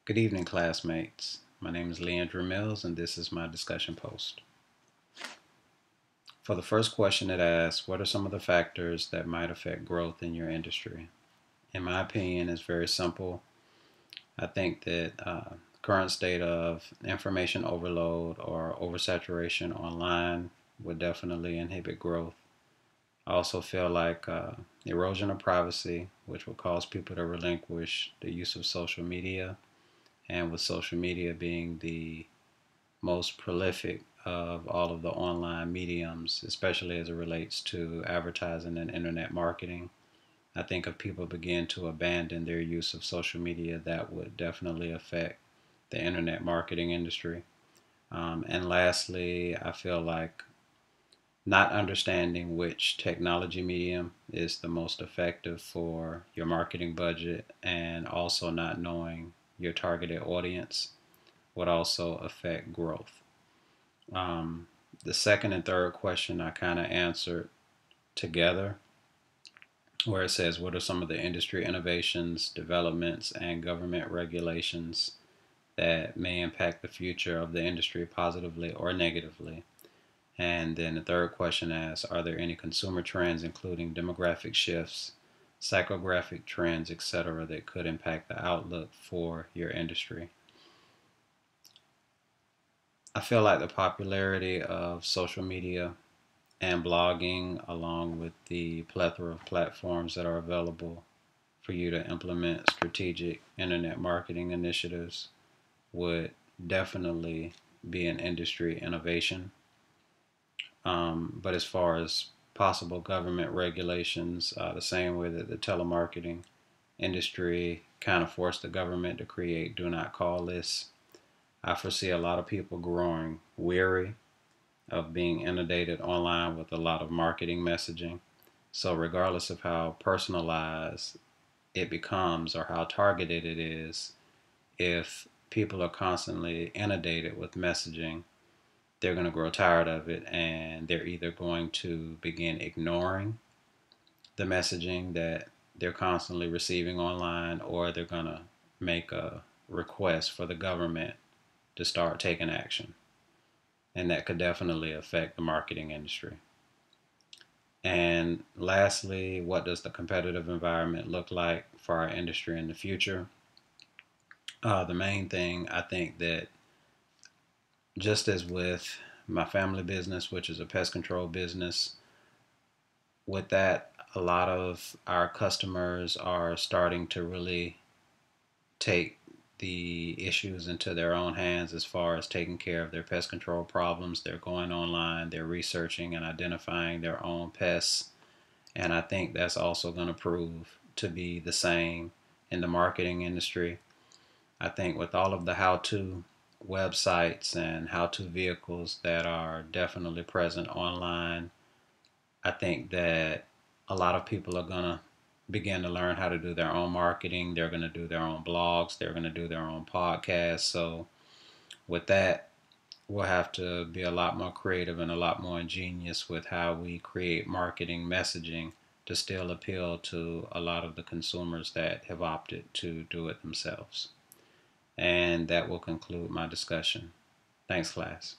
Good evening, classmates. My name is Leandra Mills, and this is my discussion post. For the first question, it asks, what are some of the factors that might affect growth in your industry? In my opinion, it's very simple. I think that current state of information overload or oversaturation online would definitely inhibit growth. I also feel like erosion of privacy, which will cause people to relinquish the use of social media, and with social media being the most prolific of all of the online mediums, especially as it relates to advertising and internet marketing. I think if people begin to abandon their use of social media, that would definitely affect the internet marketing industry. And lastly, I feel like not understanding which technology medium is the most effective for your marketing budget and also not knowing your targeted audience would also affect growth. Um, the second and third question I kind of answered together, where it says, what are some of the industry innovations, developments, and government regulations that may impact the future of the industry positively or negatively? And then the third question asks, are there any consumer trends, including demographic shifts, psychographic trends, etc., that could impact the outlook for your industry? I feel like the popularity of social media and blogging, along with the plethora of platforms that are available for you to implement strategic internet marketing initiatives, would definitely be an industry innovation. But as far as possible government regulations, the same way that the telemarketing industry kind of forced the government to create do not call lists, I foresee a lot of people growing weary of being inundated online with a lot of marketing messaging. So, regardless of how personalized it becomes or how targeted it is, if people are constantly inundated with messaging, they're going to grow tired of it and they're either going to begin ignoring the messaging that they're constantly receiving online, or they're going to make a request for the government to start taking action. And that could definitely affect the marketing industry. And lastly, what does the competitive environment look like for our industry in the future? The main thing, I think that just as with my family business, which is a pest control business, with that, a lot of our customers are starting to really take the issues into their own hands as far as taking care of their pest control problems. They're going online, they're researching and identifying their own pests. And I think that's also going to prove to be the same in the marketing industry. I think with all of the how-to websites and how-to vehicles that are definitely present online, I think that a lot of people are going to begin to learn how to do their own marketing. They're going to do their own blogs. They're going to do their own podcasts. So with that, we'll have to be a lot more creative and a lot more ingenious with how we create marketing messaging to still appeal to a lot of the consumers that have opted to do it themselves. And that will conclude my discussion. Thanks, class.